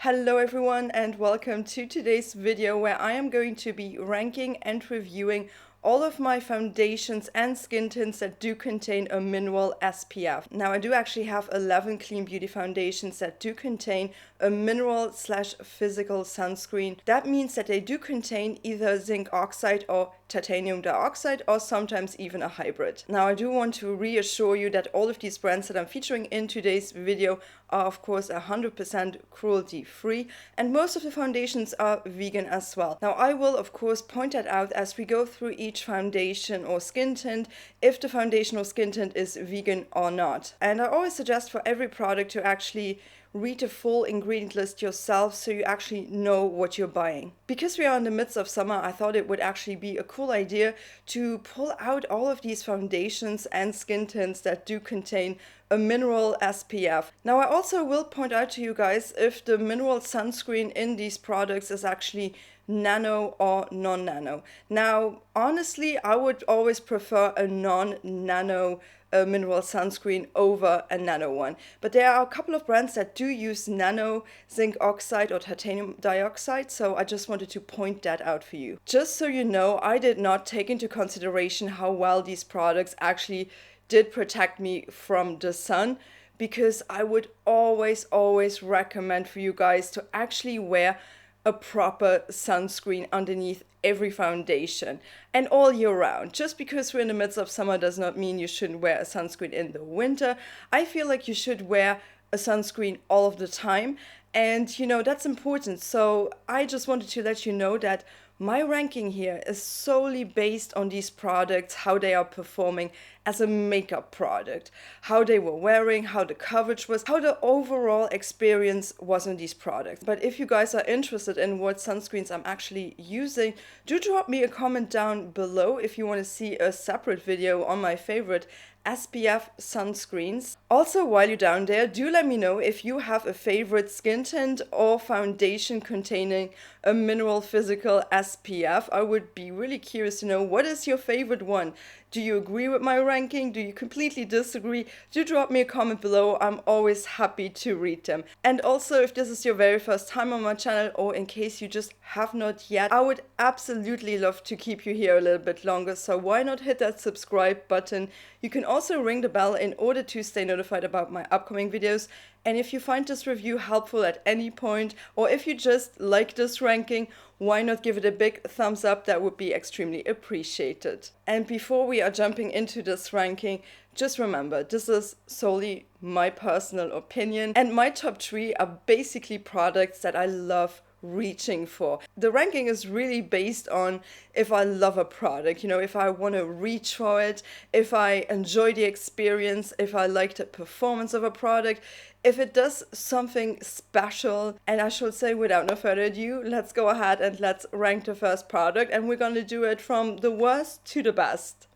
Hello everyone and welcome to today's video where I am going to be ranking and reviewing all of my foundations and skin tints that do contain a mineral SPF. Now I do actually have 11 clean beauty foundations that do contain a mineral / physical sunscreen. That means that they do contain either zinc oxide or titanium dioxide or sometimes even a hybrid. Now I do want to reassure you that all of these brands that I'm featuring in today's video are of course 100% cruelty free and most of the foundations are vegan as well. Now I will of course point that out as we go through each foundation or skin tint if the foundation or skin tint is vegan or not. And I always suggest for every product to actually read the full ingredient list yourself so you actually know what you're buying. Because we are in the midst of summer, I thought it would actually be a cool idea to pull out all of these foundations and skin tints that do contain a mineral SPF. Now I also will point out to you guys if the mineral sunscreen in these products is actually nano or non-nano. Now honestly I would always prefer a non-nano mineral sunscreen over a nano one. But there are a couple of brands that do use nano zinc oxide or titanium dioxide, so I just wanted to point that out for you. Just so you know, I did not take into consideration how well these products actually did protect me from the sun, because I would always recommend for you guys to actually wear a proper sunscreen underneath every foundation and all year round. Just because we're in the midst of summer does not mean you shouldn't wear a sunscreen in the winter. I feel like you should wear a sunscreen all of the time, and you know that's important. So I just wanted to let you know that my ranking here is solely based on these products, how they are performing as a makeup product, how they were wearing, how the coverage was, how the overall experience was on these products. But if you guys are interested in what sunscreens I'm actually using, do drop me a comment down below if you want to see a separate video on my favorite SPF sunscreens. Also, while you're down there, do let me know if you have a favorite skin tint or foundation containing a mineral physical SPF. I would be really curious to know what is your favorite one. Do you agree with my ranking? Do you completely disagree? Do drop me a comment below. I'm always happy to read them. And also, if this is your very first time on my channel, or in case you just have not yet, I would absolutely love to keep you here a little bit longer. So why not hit that subscribe button? You can also ring the bell in order to stay notified about my upcoming videos. And if you find this review helpful at any point, or if you just like this ranking, why not give it a big thumbs up? That would be extremely appreciated. And before we are jumping into this ranking, just remember, this is solely my personal opinion, and my top 3 are basically products that I love reaching for. The ranking is really based on if I love a product, you know, if I want to reach for it, if I enjoy the experience, if I like the performance of a product, if it does something special. And I should say, without no further ado, let's go ahead and let's rank the first product, and we're going to do it from the worst to the best.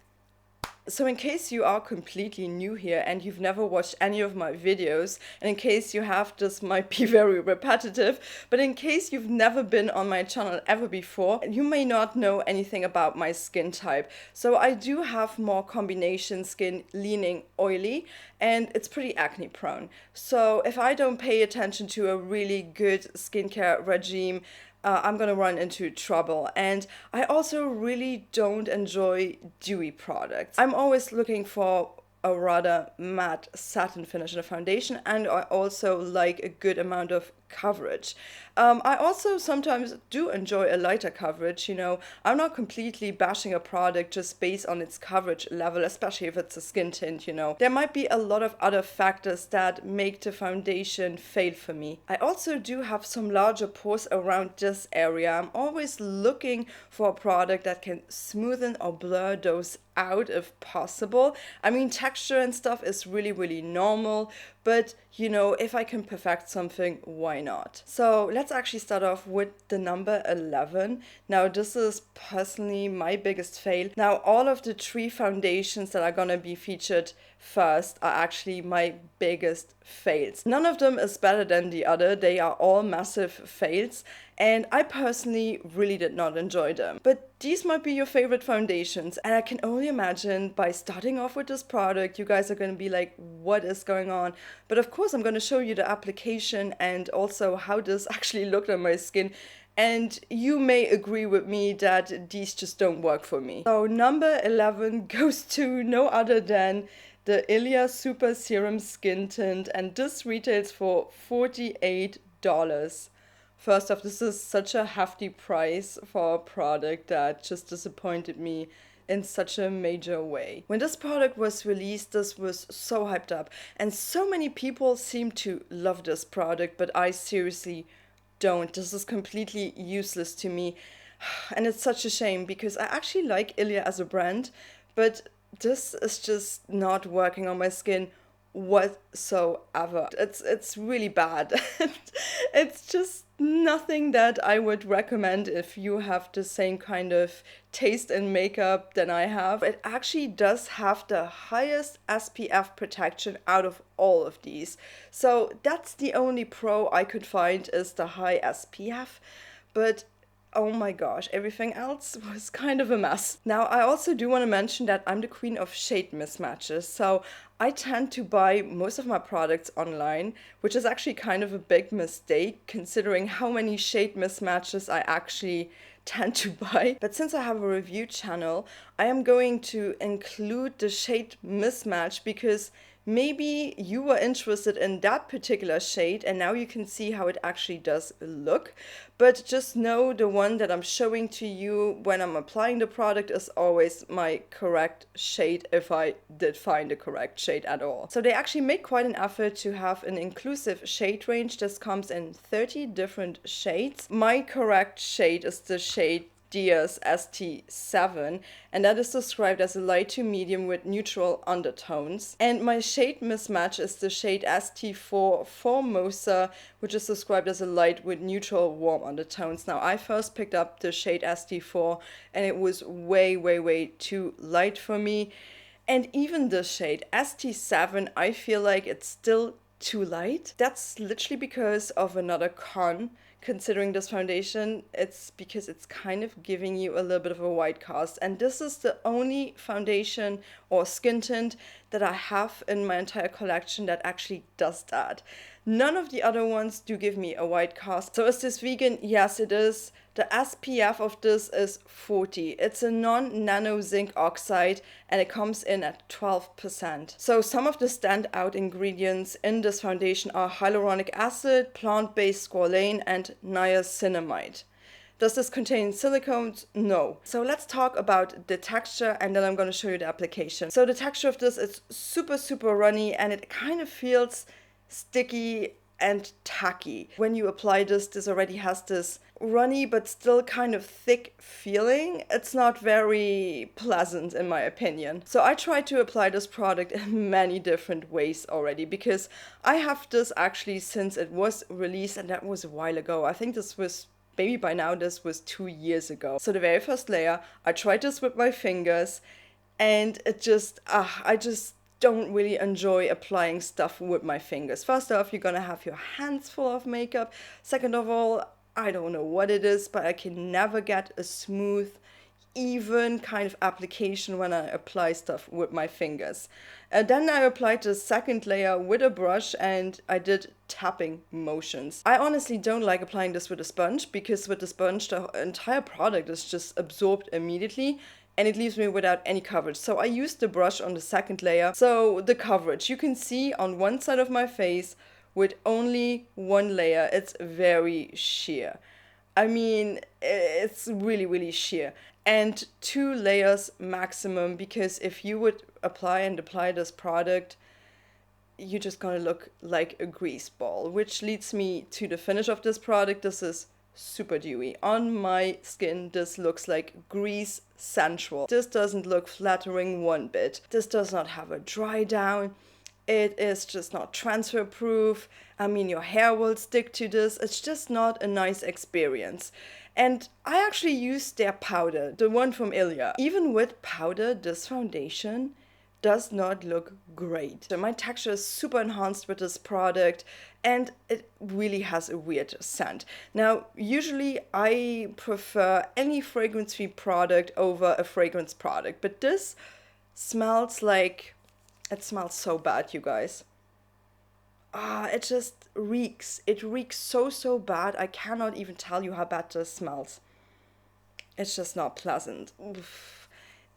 So in case you are completely new here and you've never watched any of my videos, and in case you have, this might be very repetitive, but in case you've never been on my channel ever before, you may not know anything about my skin type. So I do have more combination skin, leaning oily, and it's pretty acne prone. So if I don't pay attention to a really good skincare regime, I'm gonna run into trouble. And I also really don't enjoy dewy products. I'm always looking for a rather matte satin finish in a foundation, and I also like a good amount of coverage. I also sometimes do enjoy a lighter coverage, you know. I'm not completely bashing a product just based on its coverage level, especially if it's a skin tint, you know. There might be a lot of other factors that make the foundation fail for me. I also do have some larger pores around this area. I'm always looking for a product that can smoothen or blur those out if possible. I mean, texture and stuff is really normal, but you know, if I can perfect something, why not? So let's actually start off with the number 11. Now this is personally my biggest fail. Now all of the 3 foundations that are gonna be featured first are actually my biggest fails. None of them is better than the other. They are all massive fails. and I personally really did not enjoy them. But these might be your favorite foundations, and I can only imagine by starting off with this product, you guys are going to be like, what is going on? But of course, I'm going to show you the application and also how this actually looked on my skin. And you may agree with me that these just don't work for me. So number 11 goes to no other than the Ilia Super Serum Skin Tint, and this retails for $48. First off, this is such a hefty price for a product that just disappointed me in such a major way. When this product was released, this was so hyped up, and so many people seem to love this product, but I seriously don't. This is completely useless to me, and it's such a shame because I actually like Ilia as a brand, but this is just not working on my skin whatsoever. It's really bad. It's just nothing that I would recommend if you have the same kind of taste in makeup than I have. It actually does have the highest SPF protection out of all of these. So that's the only pro I could find, is the high SPF. But oh my gosh, everything else was kind of a mess. Now, I also do want to mention that I'm the queen of shade mismatches. So I tend to buy most of my products online, which is actually kind of a big mistake considering how many shade mismatches I actually tend to buy. But since I have a review channel, I am going to include the shade mismatch because maybe you were interested in that particular shade and now you can see how it actually does look. But just know the one that I'm showing to you when I'm applying the product is always my correct shade, if I did find the correct shade at all. So they actually make quite an effort to have an inclusive shade range. This comes in 30 different shades. My correct shade is the shade Diaz ST7, and that is described as a light to medium with neutral undertones. And my shade mismatch is the shade ST4 Formosa, which is described as a light with neutral warm undertones. Now, I first picked up the shade ST4 and it was way too light for me. And even this shade ST7, I feel like it's still too light. That's literally because of another con. Considering this foundation, it's because it's kind of giving you a little bit of a white cast, and this is the only foundation or skin tint that I have in my entire collection that actually does that. None of the other ones do give me a white cast. So is this vegan? Yes, it is. The SPF of this is 40. It's a non-nano zinc oxide and it comes in at 12%. So some of the standout ingredients in this foundation are hyaluronic acid, plant-based squalane, and niacinamide. Does this contain silicones? No. So let's talk about the texture and then I'm going to show you the application. So the texture of this is super runny and it kind of feels sticky and tacky. When you apply this, this already has this runny but still kind of thick feeling. It's not very pleasant in my opinion. So I tried to apply this product in many different ways already because I have this actually since it was released, and that was a while ago. I think this was, maybe by now this was 2 years ago. So the very first layer, I tried this with my fingers and it just, I just don't really enjoy applying stuff with my fingers. First off, you're gonna have your hands full of makeup. Second of all, I don't know what it is, but I can never get a smooth, even kind of application when I apply stuff with my fingers. Then I applied the second layer with a brush and I did tapping motions. I honestly don't like applying this with a sponge because with the sponge the entire product is just absorbed immediately and it leaves me without any coverage. So I used the brush on the second layer. So the coverage, you can see on one side of my face with only one layer, it's very sheer. I mean, it's really sheer. And 2 layers maximum, because if you would apply this product, you're just gonna look like a grease ball, which leads me to the finish of this product. This is super dewy. On my skin, this looks like grease sensual. This doesn't look flattering one bit. This does not have a dry down. It is just not transfer proof. I mean, your hair will stick to this. It's just not a nice experience. And I actually used their powder, the one from Ilia. Even with powder, this foundation does not look great. So my texture is super enhanced with this product, and it really has a weird scent. Now, usually I prefer any fragrance-free product over a fragrance product, but this smells like, it smells so bad, you guys. It just reeks. It reeks so bad. I cannot even tell you how bad this smells. It's just not pleasant. Oof.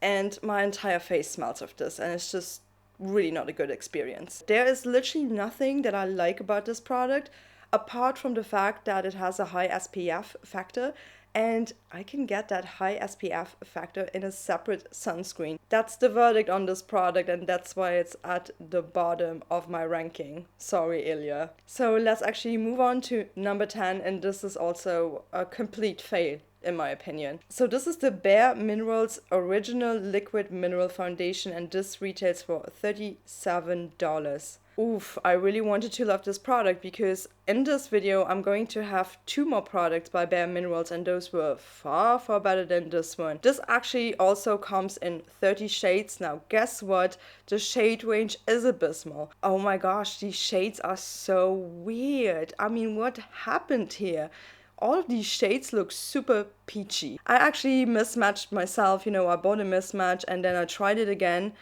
And my entire face smells of this, and it's just really not a good experience. There is literally nothing that I like about this product, apart from the fact that it has a high SPF factor, and I can get that high SPF factor in a separate sunscreen. That's the verdict on this product, and that's why it's at the bottom of my ranking. Sorry, Ilia. So let's actually move on to number 10, and this is also a complete fail, in my opinion. So this is the BareMinerals Original Liquid Mineral Foundation, and this retails for $37. Oof, I really wanted to love this product because in this video I'm going to have 2 more products by BareMinerals, and those were far better than this one. This actually also comes in 30 shades. Now guess what? The shade range is abysmal. Oh my gosh, these shades are so weird. I mean, what happened here? All of these shades look super peachy. I actually mismatched myself, you know, I bought a mismatch and then I tried it again.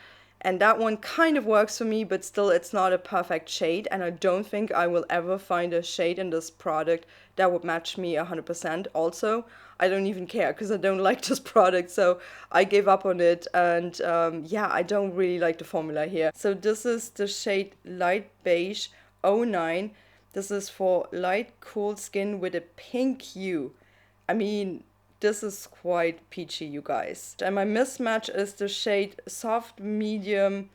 And that one kind of works for me, but still it's not a perfect shade. And I don't think I will ever find a shade in this product that would match me 100%. Also, I don't even care because I don't like this product. So I gave up on it. And yeah, I don't really like the formula here. So this is the shade Light Beige 09. This is for light, cool skin with a pink hue. I mean, this is quite peachy, you guys. And my mismatch is the shade Soft Medium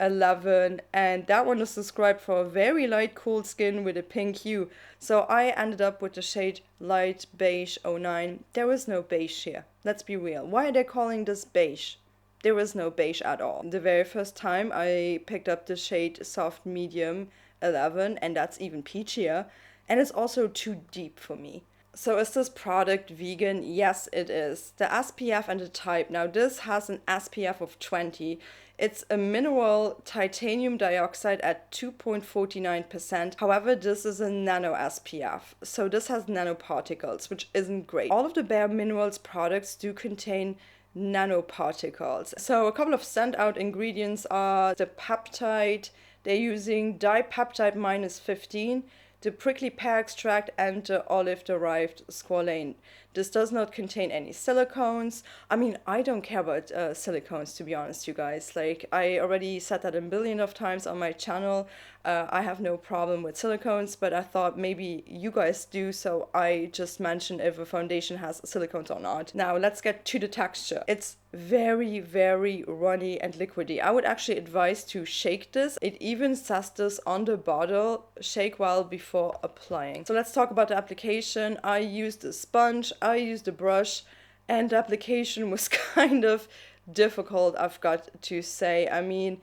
11. And that one is described for a very light, cool skin with a pink hue. So I ended up with the shade Light Beige 09. There is no beige here. Let's be real. Why are they calling this beige? There is no beige at all. The very first time I picked up the shade Soft Medium 11, and that's even peachier, and it's also too deep for me. So is this product vegan? Yes, it is. The SPF and the type. Now this has an SPF of 20. It's a mineral titanium dioxide at 2.49%. However, this is a nano SPF. So this has nanoparticles, which isn't great. All of the BareMinerals products do contain nanoparticles. So a couple of standout ingredients are the peptide. They're using dipeptide -15, the prickly pear extract, and the olive-derived squalane. This does not contain any silicones. I mean, I don't care about silicones, to be honest, you guys. Like, I already said that a billion of times on my channel. I have no problem with silicones, but I thought maybe you guys do, so I just mentioned if a foundation has silicones or not. Now, let's get to the texture. It's very runny and liquidy. I would actually advise to shake this. It even says this on the bottle, shake well before applying. So let's talk about the application. I used a sponge, I used a brush, and the application was kind of difficult, I've got to say. I mean,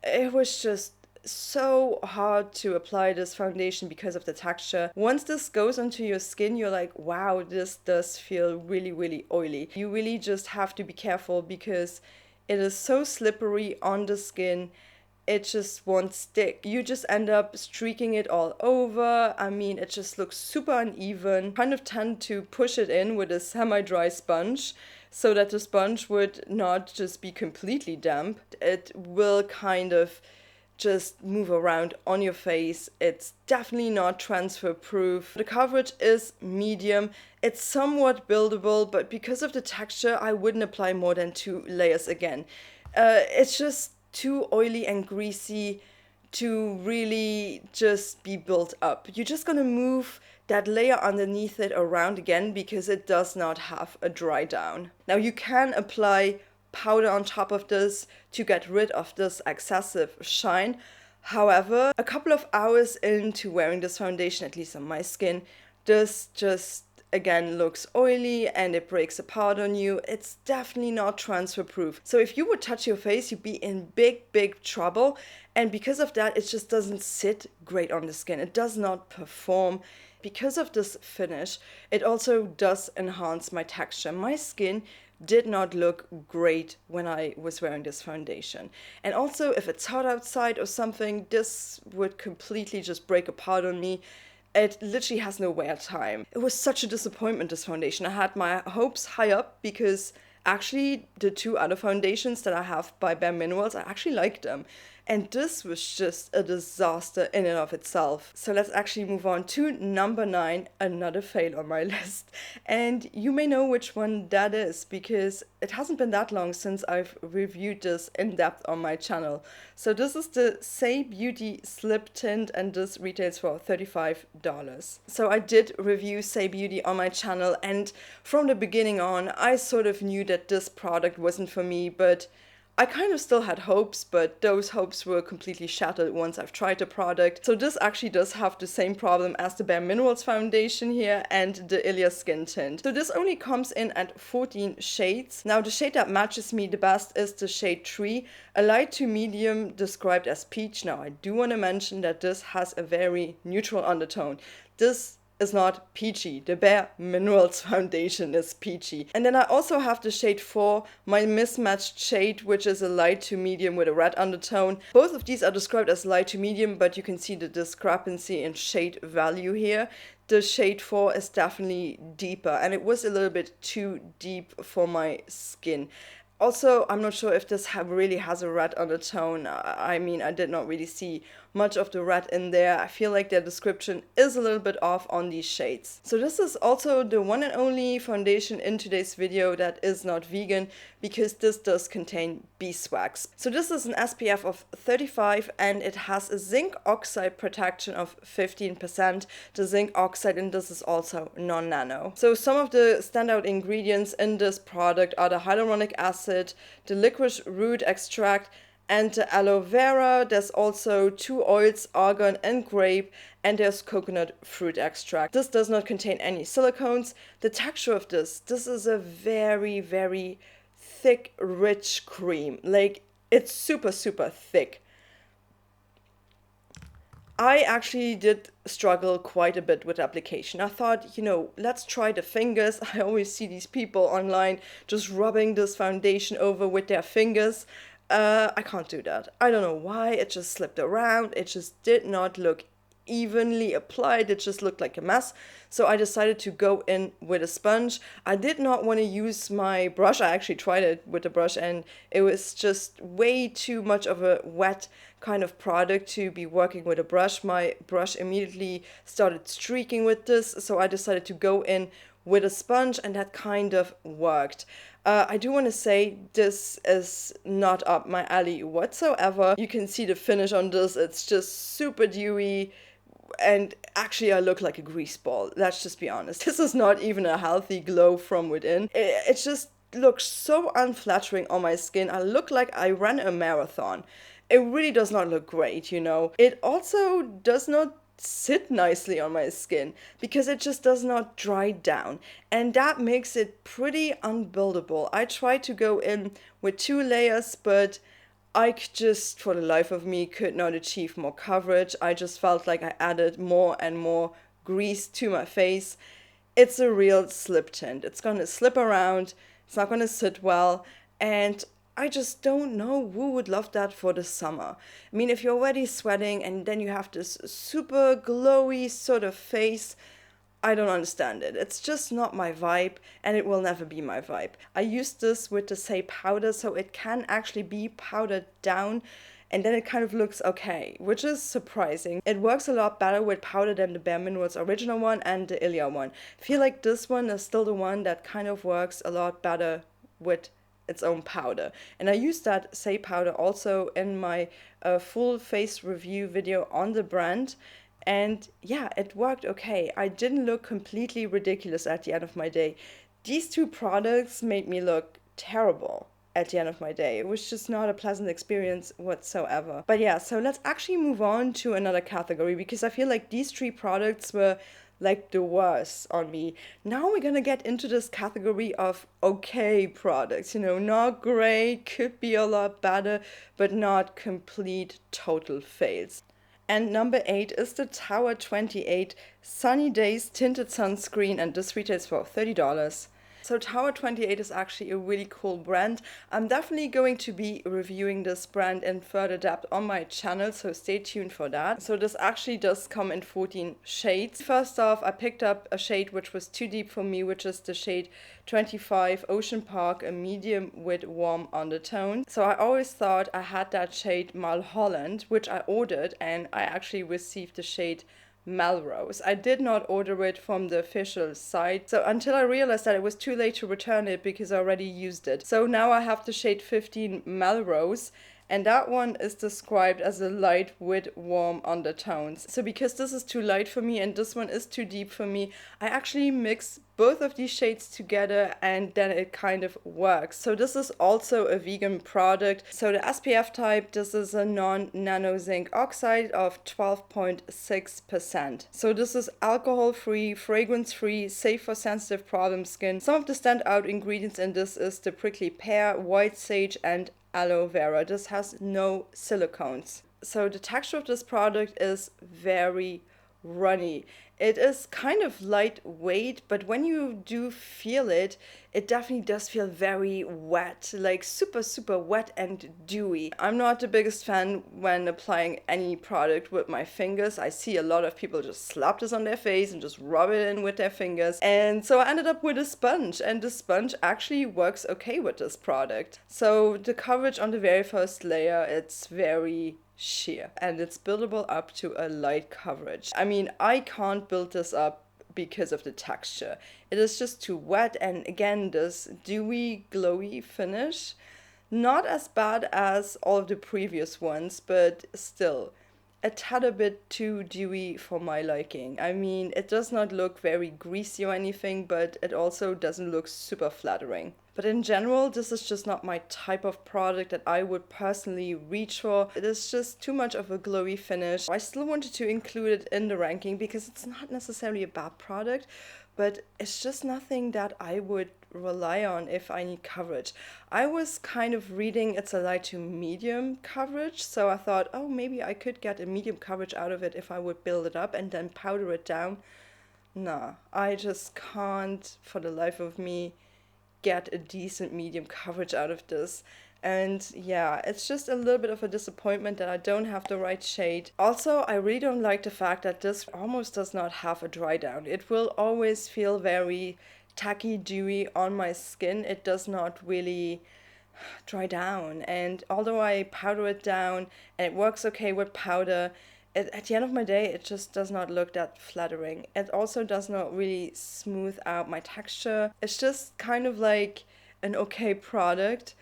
it was just so hard to apply this foundation because of the texture. Once this goes onto your skin, you're like, wow, this does feel really oily. You really just have to be careful because it is so slippery on the skin. It just won't stick. You just end up streaking it all over. I mean, it just looks super uneven. Kind of tend to push it in with a semi-dry sponge so that the sponge would not just be completely damp. It will kind of just move around on your face. It's definitely not transfer proof. The coverage is medium. It's somewhat buildable, but because of the texture, I wouldn't apply more than 2 layers again. It's just too oily and greasy to really just be built up. You're just gonna move that layer underneath it around again because it does not have a dry down. Now you can apply powder on top of this to get rid of this excessive shine. However, a couple of hours into wearing this foundation, at least on my skin, this just again looks oily and it breaks apart on you. It's definitely not transfer proof. So if you would touch your face, you'd be in big trouble. And because of that, it just doesn't sit great on the skin. It does not perform. Because of this finish, it also does enhance my texture. My skin did not look great when I was wearing this foundation. And also, if it's hot outside or something, this would completely just break apart on me. It literally has no wear time. It was such a disappointment, this foundation. I had my hopes high up because actually the two other foundations that I have by BareMinerals, I actually like them. And this was just a disaster in and of itself. So let's actually move on to number 9, another fail on my list. And you may know which one that is because it hasn't been that long since I've reviewed this in depth on my channel. So this is the Saie Beauty Slip Tint, and this retails for $35. So I did review Saie Beauty on my channel, and from the beginning on, I sort of knew that this product wasn't for me, but I kind of still had hopes, but those hopes were completely shattered once I've tried the product. So this actually does have the same problem as the BareMinerals foundation here and the Ilia Skin Tint. So this only comes in at 14 shades. Now the shade that matches me the best is the shade 3, a light to medium described as peach. Now I do want to mention that this has a very neutral undertone. This is not peachy. The BareMinerals foundation is peachy. And then I also have the shade 4, my mismatched shade, which is a light to medium with a red undertone. Both of these are described as light to medium, but you can see the discrepancy in shade value here. The shade 4 is definitely deeper, and it was a little bit too deep for my skin. Also, I'm not sure if this really has a red undertone. I mean, I did not really see much of the red in there. I feel like their description is a little bit off on these shades. So this is also the one and only foundation in today's video that is not vegan, because this does contain beeswax. So this is an SPF of 35 and it has a zinc oxide protection of 15%. The zinc oxide in this is also non-nano. So some of the standout ingredients in this product are the hyaluronic acid, the licorice root extract, and the aloe vera. There's also 2 oils, argan and grape, and there's coconut fruit extract. This does not contain any silicones. The texture of this is a very, very thick, rich cream. Like, it's super, super thick. I actually did struggle quite a bit with application. I thought, let's try the fingers. I always see these people online just rubbing this foundation over with their fingers. I can't do that. I don't know why. It just slipped around. It just did not look evenly applied. It just looked like a mess. So I decided to go in with a sponge. I did not want to use my brush. I actually tried it with the brush and it was just way too much of a wet kind of product to be working with a brush. My brush immediately started streaking with this, so I decided to go in with a sponge, and that kind of worked. I do want to say this is not up my alley whatsoever. You can see the finish on this. It's just super dewy, and actually I look like a grease ball. Let's just be honest. This is not even a healthy glow from within. It just looks so unflattering on my skin. I look like I ran a marathon. It really does not look great, It also does not sit nicely on my skin because it just does not dry down, and that makes it pretty unbuildable. I tried to go in with 2 layers, but I just, for the life of me, could not achieve more coverage. I just felt like I added more and more grease to my face. It's a real slip tint. It's gonna slip around, it's not gonna sit well, and I just don't know who would love that for the summer. I mean, if you're already sweating and then you have this super glowy sort of face, I don't understand it. It's just not my vibe, and it will never be my vibe. I used this with the Saie powder, so it can actually be powdered down, and then it kind of looks okay, which is surprising. It works a lot better with powder than the BareMinerals original one and the Ilia one. I feel like this one is still the one that kind of works a lot better with its own powder. And I used that Saie powder also in my full face review video on the brand, and yeah, it worked okay. I didn't look completely ridiculous at the end of my day. These 2 products made me look terrible at the end of my day. It was just not a pleasant experience whatsoever. But yeah, so let's actually move on to another category, because I feel like these 3 products were like the worst on me. Now we're gonna get into this category of okay products, not great, could be a lot better, but not complete total fails. And number 8 is the Tower 28 Sunny Days Tinted Sunscreen, and this retails for $30. So Tower 28 is actually a really cool brand. I'm definitely going to be reviewing this brand in further depth on my channel, so stay tuned for that. So this actually does come in 14 shades. First off, I picked up a shade which was too deep for me, which is the shade 25 Ocean Park, a medium with warm undertone. So I always thought I had that shade Mulholland, which I ordered, and I actually received the shade Melrose. I did not order it from the official site, so until I realized that it was too late to return it because I already used it. So now I have the shade 15 Melrose, and that one is described as a light with warm undertones. So because this is too light for me and this one is too deep for me, I actually mix both of these shades together and then it kind of works. So this is also a vegan product. So the SPF type, this is a non-nano zinc oxide of 12.6%. So this is alcohol-free, fragrance-free, safe for sensitive problem skin. Some of the standout ingredients in this is the prickly pear, white sage, and aloe vera. This has no silicones. So the texture of this product is very runny. It is kind of lightweight, but when you do feel it, it definitely does feel very wet, like super, super wet and dewy. I'm not the biggest fan when applying any product with my fingers. I see a lot of people just slap this on their face and just rub it in with their fingers. And so I ended up with a sponge, and the sponge actually works okay with this product. So the coverage on the very first layer, it's very sheer and it's buildable up to a light coverage. I mean, I can't build this up because of the texture. It is just too wet, and again, this dewy, glowy finish, not as bad as all of the previous ones, but still a tad a bit too dewy for my liking. I mean, it does not look very greasy or anything, but it also doesn't look super flattering. But in general, this is just not my type of product that I would personally reach for. It is just too much of a glowy finish. I still wanted to include it in the ranking because it's not necessarily a bad product, but it's just nothing that I would rely on if I need coverage. I was kind of reading it's a light to medium coverage, so I thought, oh, maybe I could get a medium coverage out of it if I would build it up and then powder it down. Nah, I just can't for the life of me get a decent medium coverage out of this. And yeah, it's just a little bit of a disappointment that I don't have the right shade. Also, I really don't like the fact that this almost does not have a dry down. It will always feel very tacky, dewy on my skin. It does not really dry down. And although I powder it down and it works okay with powder, at the end of my day, it just does not look that flattering. It also does not really smooth out my texture. It's just kind of like an okay product,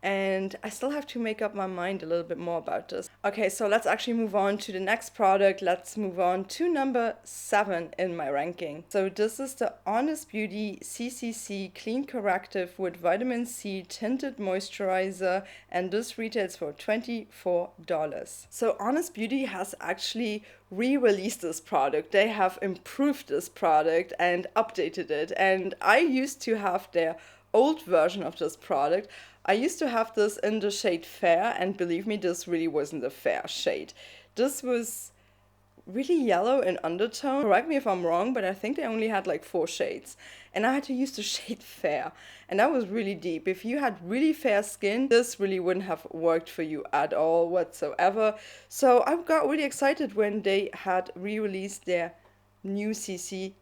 and I still have to make up my mind a little bit more about this. Okay, so let's actually move on to the next product. Let's move on to number 7 in my ranking. So this is the Honest Beauty CCC Clean Corrective with Vitamin C Tinted Moisturizer, and this retails for $24. So Honest Beauty has actually re-released this product. They have improved this product and updated it, and I used to have their old version of this product. I used to have this in the shade Fair, and believe me, this really wasn't a fair shade. This was really yellow in undertone. Correct me if I'm wrong, but I think they only had like 4 shades. And I had to use the shade Fair, and that was really deep. If you had really fair skin, this really wouldn't have worked for you at all whatsoever. So I got really excited when they had re-released their new CC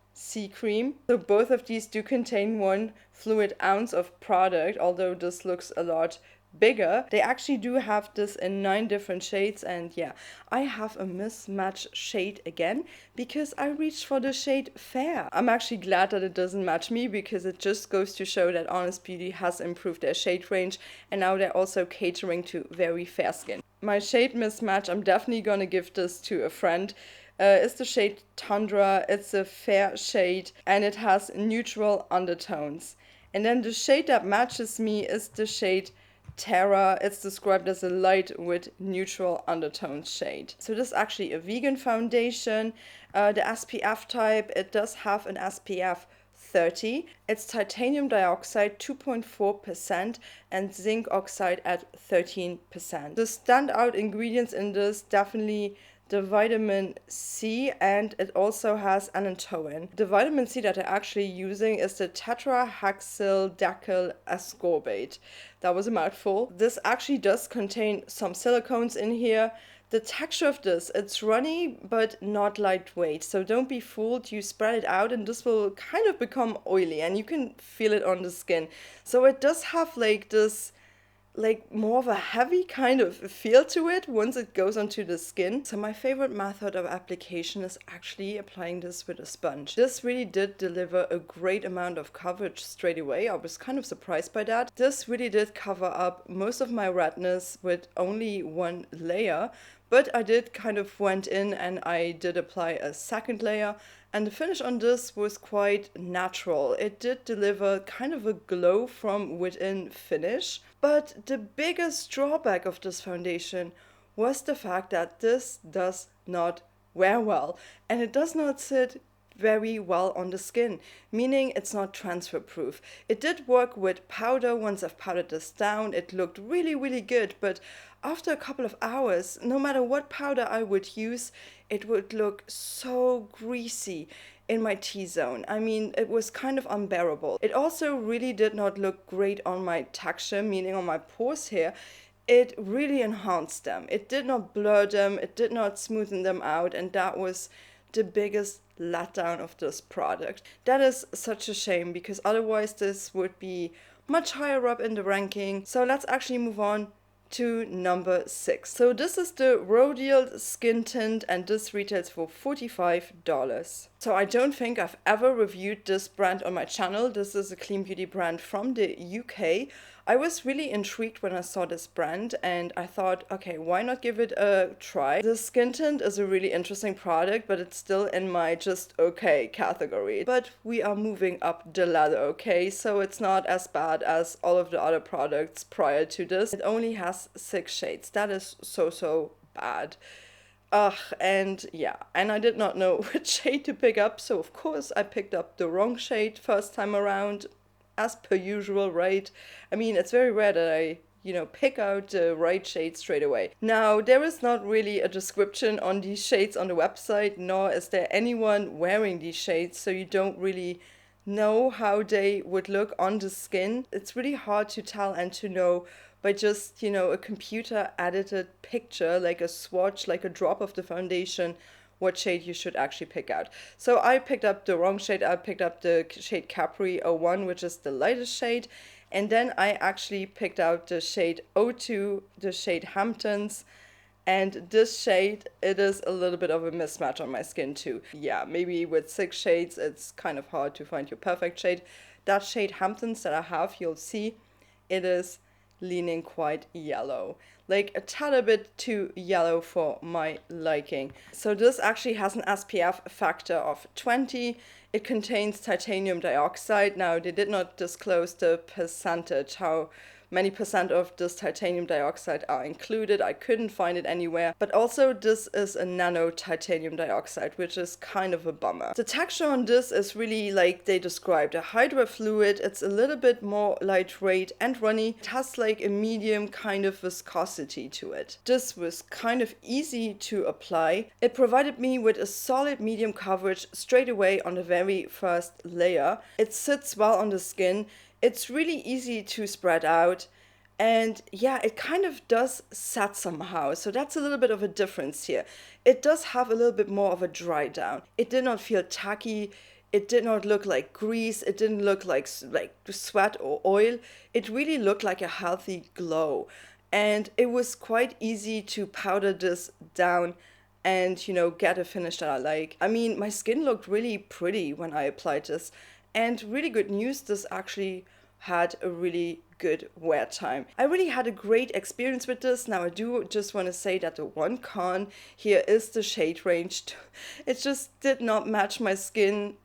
cream. So both of these do contain 1 fluid ounce of product, although this looks a lot bigger. They actually do have this in 9 different shades, and yeah, I have a mismatched shade again because I reached for the shade Fair. I'm actually glad that it doesn't match me because it just goes to show that Honest Beauty has improved their shade range, and now they're also catering to very fair skin. My shade mismatch, I'm definitely gonna give this to a friend. It's the shade Tundra. It's a fair shade and it has neutral undertones. And then the shade that matches me is the shade Terra. It's described as a light with neutral undertones shade. So this is actually a vegan foundation. The SPF type, it does have an SPF 30. It's titanium dioxide 2.4% and zinc oxide at 13%. The standout ingredients in this, definitely the vitamin C, and it also has anatoin. The vitamin C that I'm actually using is the tetrahexyldecyl ascorbate. That was a mouthful. This actually does contain some silicones in here. The texture of this, it's runny but not lightweight, so don't be fooled. You spread it out and this will kind of become oily and you can feel it on the skin. So it does have like this more of a heavy kind of feel to it once it goes onto the skin. So my favorite method of application is actually applying this with a sponge. This really did deliver a great amount of coverage straight away. I was kind of surprised by that. This really did cover up most of my redness with only one layer, but I did kind of went in and I did apply a second layer, and the finish on this was quite natural. It did deliver kind of a glow from within finish. But the biggest drawback of this foundation was the fact that this does not wear well, and it does not sit very well on the skin, meaning it's not transfer proof. It did work with powder. Once I've powdered this down, it looked really, really good, but after a couple of hours, no matter what powder I would use, it would look so greasy in my T-zone. I mean, it was kind of unbearable. It also really did not look great on my texture, meaning on my pores here. It really enhanced them. It did not blur them, it did not smoothen them out, and that was the biggest letdown of this product. That is such a shame, because otherwise this would be much higher up in the ranking. So let's actually move on to number 6. So this is the Roae Yield Skin Tint, and this retails for $45. So I don't think I've ever reviewed this brand on my channel. This is a clean beauty brand from the UK. I was really intrigued when I saw this brand and I thought, okay, why not give it a try? The skin tint is a really interesting product, but it's still in my just okay category. But we are moving up the ladder, okay? So it's not as bad as all of the other products prior to this. It only has 6 shades. That is so bad. And yeah, and I did not know which shade to pick up, so of course I picked up the wrong shade first time around, as per usual, right? I mean, it's very rare that I, pick out the right shade straight away. Now, there is not really a description on these shades on the website, nor is there anyone wearing these shades, so you don't really know how they would look on the skin. It's really hard to tell and to know by just, a computer edited picture, like a swatch, like a drop of the foundation, what shade you should actually pick out. So I picked up the wrong shade. I picked up the shade Capri 01, which is the lightest shade. And then I actually picked out the shade 02, the shade Hamptons. And this shade, it is a little bit of a mismatch on my skin too. Yeah, maybe with 6 shades, it's kind of hard to find your perfect shade. That shade Hamptons that I have, you'll see, it is leaning quite yellow, like a tad bit too yellow for my liking. So this actually has an SPF factor of 20. It contains titanium dioxide. Now, they did not disclose the percentage, how many percent of this titanium dioxide are included. I couldn't find it anywhere. But also this is a nano titanium dioxide, which is kind of a bummer. The texture on this is really like they described, a hydra fluid. It's a little bit more lightweight and runny. It has like a medium kind of viscosity to it. This was kind of easy to apply. It provided me with a solid medium coverage straight away on the very first layer. It sits well on the skin. It's really easy to spread out, and yeah, it kind of does set somehow, so that's a little bit of a difference here. It does have a little bit more of a dry down. It did not feel tacky, it did not look like grease, it didn't look like sweat or oil. It really looked like a healthy glow, and it was quite easy to powder this down and, get a finish that I like. I mean, my skin looked really pretty when I applied this. And really good news, this actually had a really good wear time. I really had a great experience with this. Now, I do just want to say that the one con here is the shade range. It just did not match my skin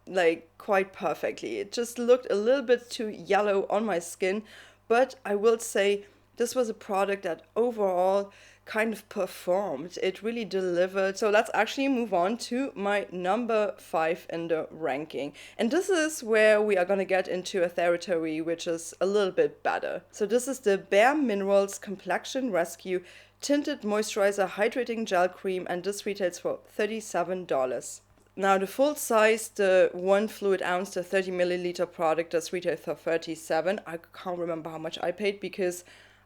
quite perfectly. It just looked a little bit too yellow on my skin. But I will say this was a product that overall kind of performed. It really delivered. So let's actually move on to my number 5 in the ranking. And this is where we are going to get into a territory which is a little bit better. So this is the BareMinerals Complexion Rescue Tinted Moisturizer Hydrating Gel Cream, and this retails for $37. Now the full size, the 1 fluid ounce, the 30 milliliter product does retail for $37. I can't remember how much I paid because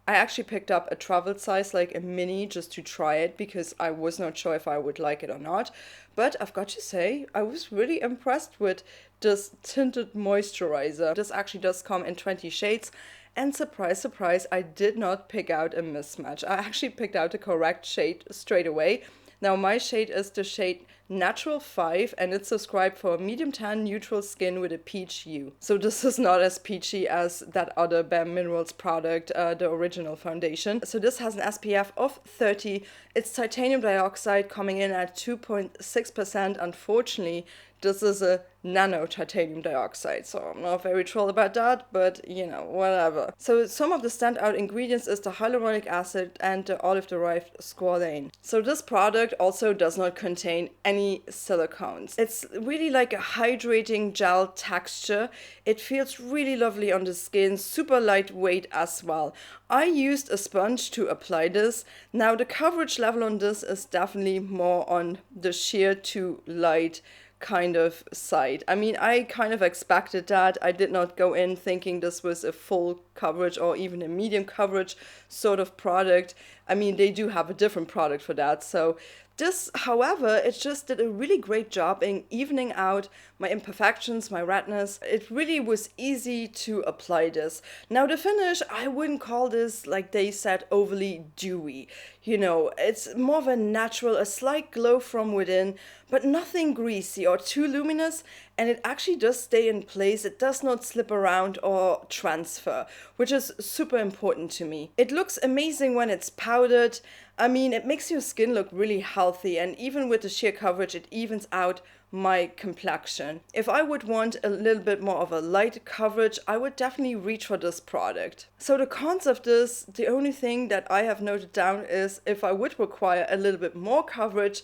I actually picked up a travel size, like a mini, just to try it because I was not sure if I would like it or not. But I've got to say, I was really impressed with this tinted moisturizer. This actually does come in 20 shades. And surprise, surprise, I did not pick out a mismatch. I actually picked out the correct shade straight away. Now my shade is the shade Natural 5, and it's described for medium tan neutral skin with a peach hue. So this is not as peachy as that other BareMinerals product, the original foundation. So this has an SPF of 30. It's titanium dioxide coming in at 2.6%. Unfortunately, this is a nano titanium dioxide, so I'm not very thrilled about that, but you know, whatever. So some of the standout ingredients is the hyaluronic acid and the olive-derived squalane. So this product also does not contain any silicones. It's really like a hydrating gel texture. It feels really lovely on the skin, super lightweight as well. I used a sponge to apply this. Now the coverage level on this is definitely more on the sheer to light kind of side. I mean, I kind of expected that. I did not go in thinking this was a full coverage or even a medium coverage sort of product. I mean, they do have a different product for that. So this, however, it just did a really great job in evening out my imperfections, my redness. It really was easy to apply this. Now the finish, I wouldn't call this, like they said, overly dewy. You know, it's more of a natural, a slight glow from within, but nothing greasy or too luminous, and it actually does stay in place. It does not slip around or transfer, which is super important to me. It looks amazing when it's powdered. I mean, it makes your skin look really healthy, and even with the sheer coverage, it evens out my complexion. If I would want a little bit more of a light coverage, I would definitely reach for this product. So the cons of this, the only thing that I have noted down is if I would require a little bit more coverage,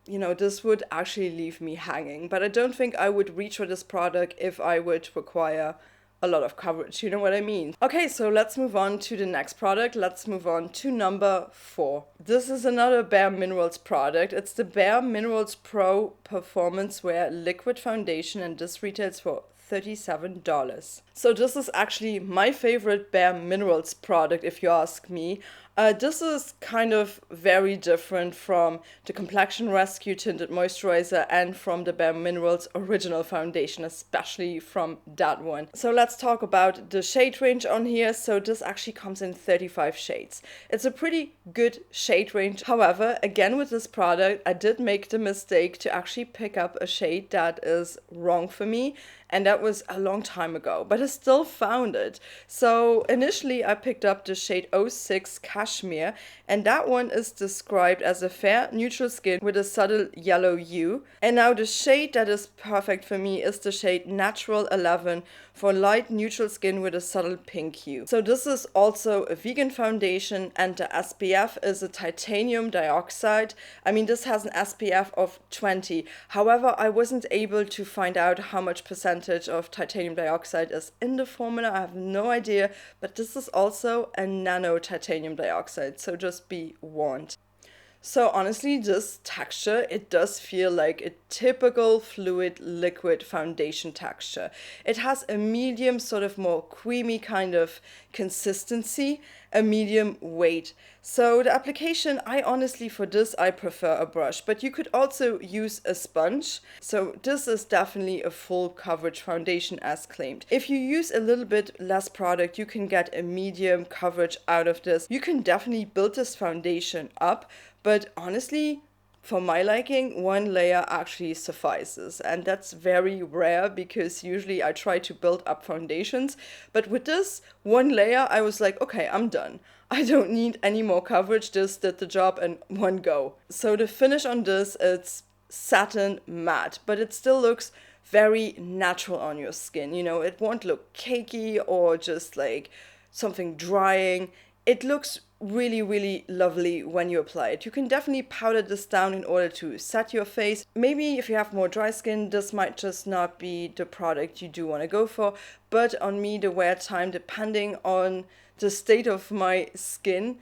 you know, this would actually leave me hanging. But I don't think I would reach for this product if I would require a lot of coverage, you know what I mean? Okay, so let's move on to the next product. Let's move on to number 4. This is another BareMinerals product. It's the BareMinerals Pro Performance Wear Liquid Foundation, and this retails for $37. So this is actually my favorite BareMinerals product, if you ask me. This is kind of very different from the Complexion Rescue Tinted Moisturizer and from the BareMinerals original foundation, especially from that one. So let's talk about the shade range on here. So this actually comes in 35 shades. It's a pretty good shade range. However, again with this product, I did make the mistake to actually pick up a shade that is wrong for me. And that was a long time ago, but I still found it. So initially I picked up the shade 06 Cashmere, and that one is described as a fair neutral skin with a subtle yellow hue. And now the shade that is perfect for me is the shade Natural 11 for light neutral skin with a subtle pink hue. So this is also a vegan foundation, and the SPF is a titanium dioxide. I mean, this has an SPF of 20. However, I wasn't able to find out how much percentage of titanium dioxide is in the formula. I have no idea, but this is also a nano titanium dioxide, so just be warned. So honestly, this texture, it does feel like a typical fluid liquid foundation texture. It has a medium, sort of more creamy kind of consistency, a medium weight. So the application, I honestly, for this, I prefer a brush, but you could also use a sponge. So this is definitely a full coverage foundation as claimed. If you use a little bit less product, you can get a medium coverage out of this. You can definitely build this foundation up, but honestly, for my liking, one layer actually suffices, and that's very rare because usually I try to build up foundations, but with this one layer I was like, okay, I'm done. I don't need any more coverage, this did the job in one go. So the finish on this, it's satin matte, but it still looks very natural on your skin. You know, it won't look cakey or just like something drying. it looks really, really lovely when you apply it. You can definitely powder this down in order to set your face. Maybe if you have more dry skin, this might just not be the product you do want to go for. But on me, the wear time, depending on the state of my skin,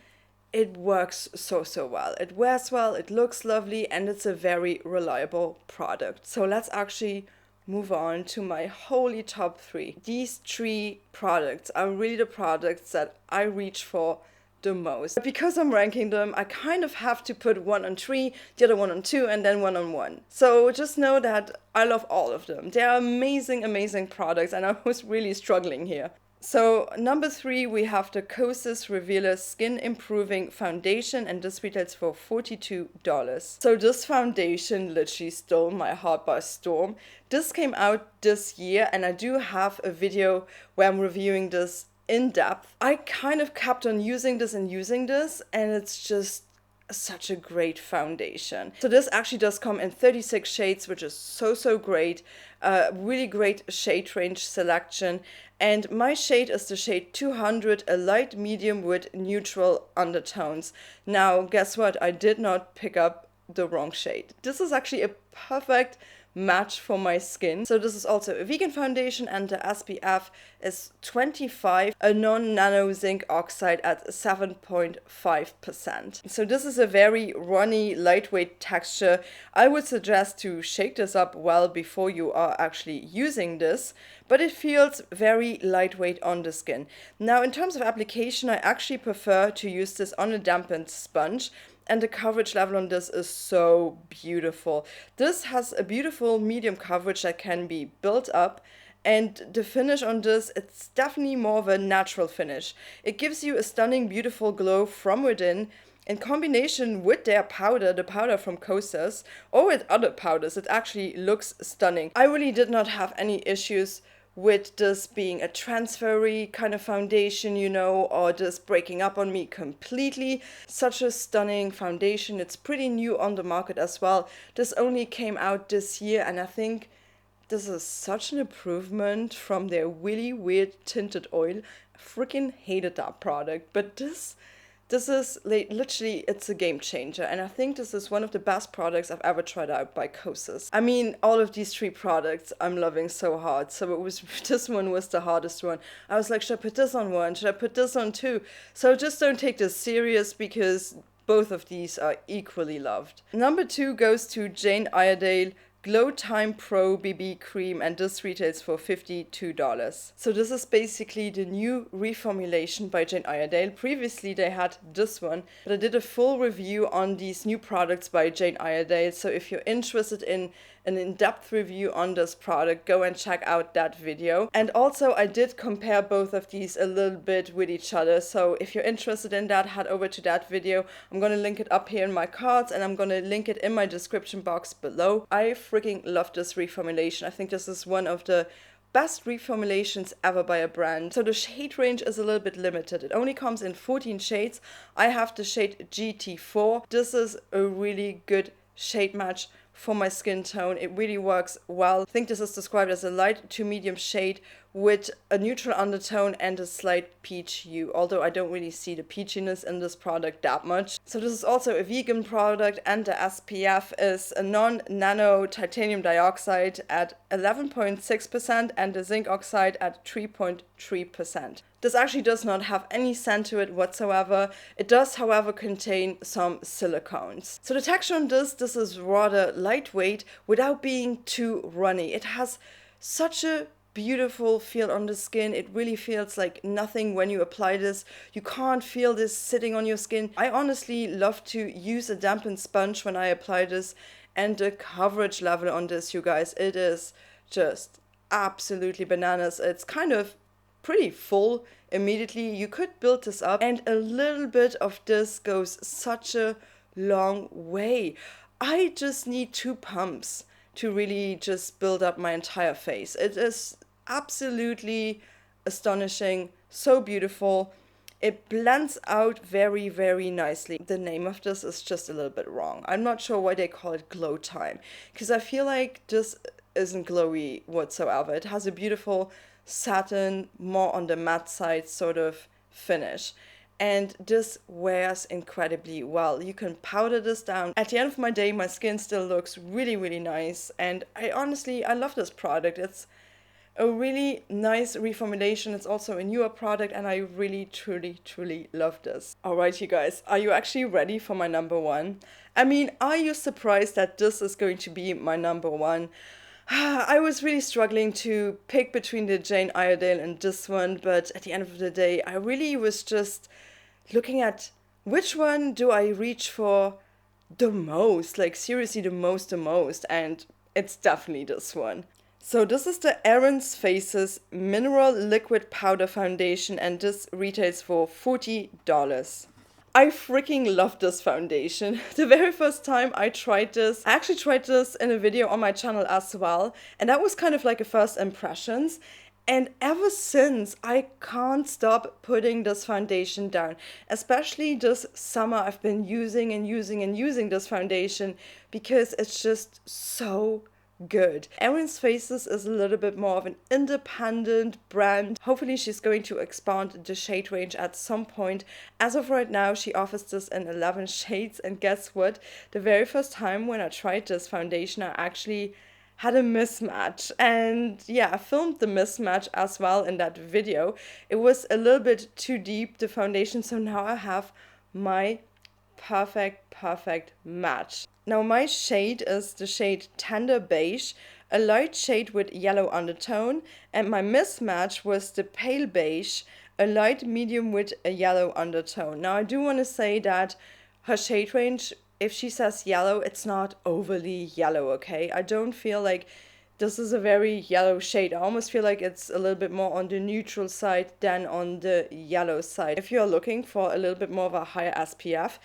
it works so well. It wears well, it looks lovely, and it's a very reliable product. So let's actually move on to my holy top 3. These 3 products are really the products that I reach for the most. But because I'm ranking them, I kind of have to put one on 3, the other one on 2, and then one on 1. So just know that I love all of them. They are amazing, amazing products, and I was really struggling here. So number 3, we have the Kosas Revealer Skin Improving Foundation, and this retails for $42. So this foundation literally stole my heart by storm. This came out this year, and I do have a video where I'm reviewing this in depth. I kind of kept on using this, and it's just such a great foundation. So this actually does come in 36 shades, which is so great. Really great shade range selection. And my shade is the shade 200, a light medium with neutral undertones. Now, guess what? I did not pick up the wrong shade. This is actually a perfect match for my skin. So this is also a vegan foundation, and the SPF is 25, a non-nano zinc oxide at 7.5%. So this is a very runny, lightweight texture. I would suggest to shake this up well before you are actually using this, but it feels very lightweight on the skin. Now, in terms of application, I actually prefer to use this on a dampened sponge, and the coverage level on this is so beautiful. This has a beautiful medium coverage that can be built up, and the finish on this, it's definitely more of a natural finish. It gives you a stunning, beautiful glow from within. In combination with their powder, the powder from Kosas, or with other powders, it actually looks stunning. I really did not have any issues with this being a transfery kind of foundation, you know, or just breaking up on me completely. Such a stunning foundation. It's pretty new on the market as well. This only came out this year, and I think this is such an improvement from their really weird tinted oil. I freaking hated that product, but this is literally, it's a game changer, and I think this is one of the best products I've ever tried out by Kosas. I mean, all of these 3 products I'm loving so hard. So this one was the hardest one. I was like, should I put this on 1? Should I put this on 2? So just don't take this serious, because both of these are equally loved. Number 2 goes to Jane Iredale Glow Time Pro BB Cream, and this retails for $52. So this is basically the new reformulation by Jane Iredale. Previously they had this one, but I did a full review on these new products by Jane Iredale. So if you're interested in an in-depth review on this product, go and check out that video. And also I did compare both of these a little bit with each other. So if you're interested in that, head over to that video. I'm going to link it up here in my cards, and I'm going to link it in my description box below. I freaking love this reformulation. I think this is one of the best reformulations ever by a brand. So the shade range is a little bit limited. It only comes in 14 shades. I have the shade GT4. This is a really good shade match for my skin tone. It really works well. I think this is described as a light to medium shade with a neutral undertone and a slight peach hue, although I don't really see the peachiness in this product that much. So this is also a vegan product, and the SPF is a non-nano titanium dioxide at 11.6% and the zinc oxide at 3.3%. This actually does not have any scent to it whatsoever. It does, however, contain some silicones. So the texture on this is rather lightweight without being too runny. It has such a beautiful feel on the skin. It really feels like nothing when you apply this. You can't feel this sitting on your skin. I honestly love to use a dampened sponge when I apply this, and the coverage level on this, you guys, it is just absolutely bananas. It's kind of pretty full immediately. You could build this up, and a little bit of this goes such a long way. I just need 2 pumps to really just build up my entire face. It is absolutely astonishing, so beautiful. It blends out very, very nicely. The name of this is just a little bit wrong. I'm not sure why they call it Glow Time, because I feel like this isn't glowy whatsoever. It has a beautiful satin, more on the matte side sort of finish. and this wears incredibly well. You can powder this down. At the end of my day, my skin still looks really, really nice, and I love this product. It's a really nice reformulation. It's also a newer product, and I really, truly, truly love this. Alright, you guys, are you actually ready for my number one? I mean, are you surprised that this is going to be my number one? I was really struggling to pick between the Jane Iredale and this one, but at the end of the day, I really was just looking at which one do I reach for the most, like seriously the most, and it's definitely this one. So this is the Ere Perez Mineral Liquid Powder Foundation, and this retails for $40. I freaking love this foundation. The very first time I tried this, I actually tried this in a video on my channel as well, and that was kind of like a first impressions. And ever since, I can't stop putting this foundation down. Especially this summer, I've been using this foundation because it's just so good. Ere Perez is a little bit more of an independent brand. Hopefully she's going to expand the shade range at some point. As of right now, she offers this in 11 shades, and guess what? The very first time when I tried this foundation, I actually had a mismatch, and yeah, I filmed the mismatch as well in that video. It was a little bit too deep, the foundation, so now I have my perfect match. Now my shade is the shade Tender Beige, a light shade with yellow undertone, and my mismatch was the Pale Beige, a light medium with a yellow undertone. Now I do want to say that her shade range, if she says yellow, it's not overly yellow, okay? I don't feel like this is a very yellow shade. I almost feel like it's a little bit more on the neutral side than on the yellow side. If you're looking for a little bit more of a higher SPF,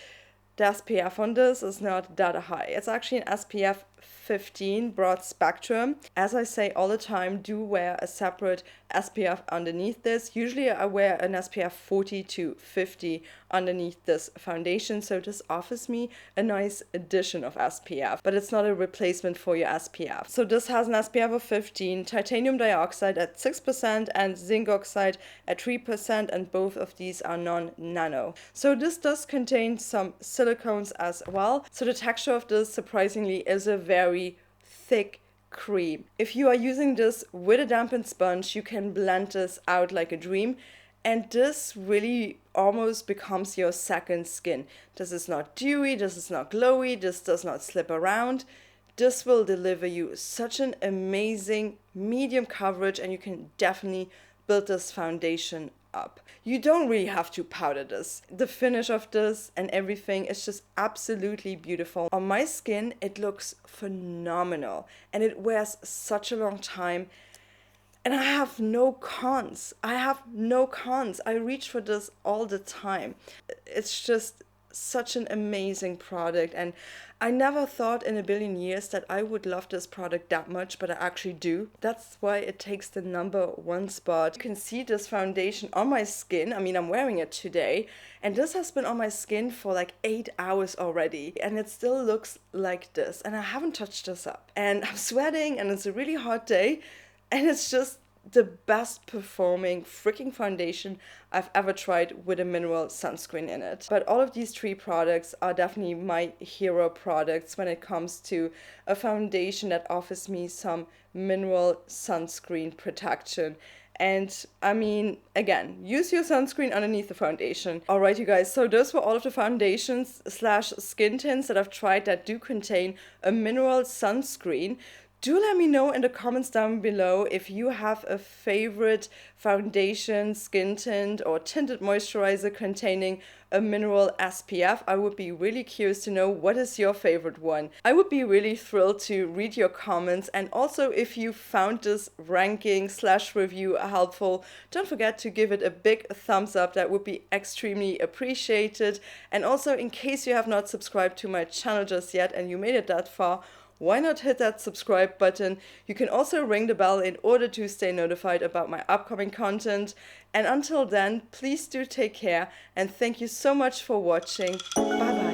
the SPF on this is not that high. It's actually an SPF 15 broad spectrum. As I say all the time, do wear a separate SPF underneath this. Usually I wear an SPF 40 to 50 underneath this foundation, so this offers me a nice addition of SPF, but it's not a replacement for your SPF. So this has an SPF of 15, titanium dioxide at 6% and zinc oxide at 3%, and both of these are non-nano. So this does contain some silicones as well. So the texture of this surprisingly is a very thick cream. If you are using this with a dampened sponge, you can blend this out like a dream, and this really almost becomes your second skin. This is not dewy, this is not glowy, this does not slip around. This will deliver you such an amazing medium coverage, and you can definitely build this foundation up. You don't really have to powder this. The finish of this and everything is just absolutely beautiful. On my skin, it looks phenomenal, and it wears such a long time. And I have no cons. I reach for this all the time. It's just such an amazing product, and I never thought in a billion years that I would love this product that much, but I actually do. That's why it takes the number one spot. You can see this foundation on my skin. I mean, I'm wearing it today, and this has been on my skin for like 8 hours already, and it still looks like this, and I haven't touched this up. And I'm sweating, and it's a really hot day, and it's just the best performing freaking foundation I've ever tried with a mineral sunscreen in it. But all of these three products are definitely my hero products when it comes to a foundation that offers me some mineral sunscreen protection. And I mean, again, use your sunscreen underneath the foundation. Alright, you guys, so those were all of the foundations / skin tints that I've tried that do contain a mineral sunscreen. Do let me know in the comments down below if you have a favorite foundation, skin tint, or tinted moisturizer containing a mineral SPF. I would be really curious to know what is your favorite one. I would be really thrilled to read your comments, and also if you found this ranking / review helpful, don't forget to give it a big thumbs up. That would be extremely appreciated. And also, in case you have not subscribed to my channel just yet and you made it that far, why not hit that subscribe button? You can also ring the bell in order to stay notified about my upcoming content. And until then, please do take care, and thank you so much for watching. Bye bye.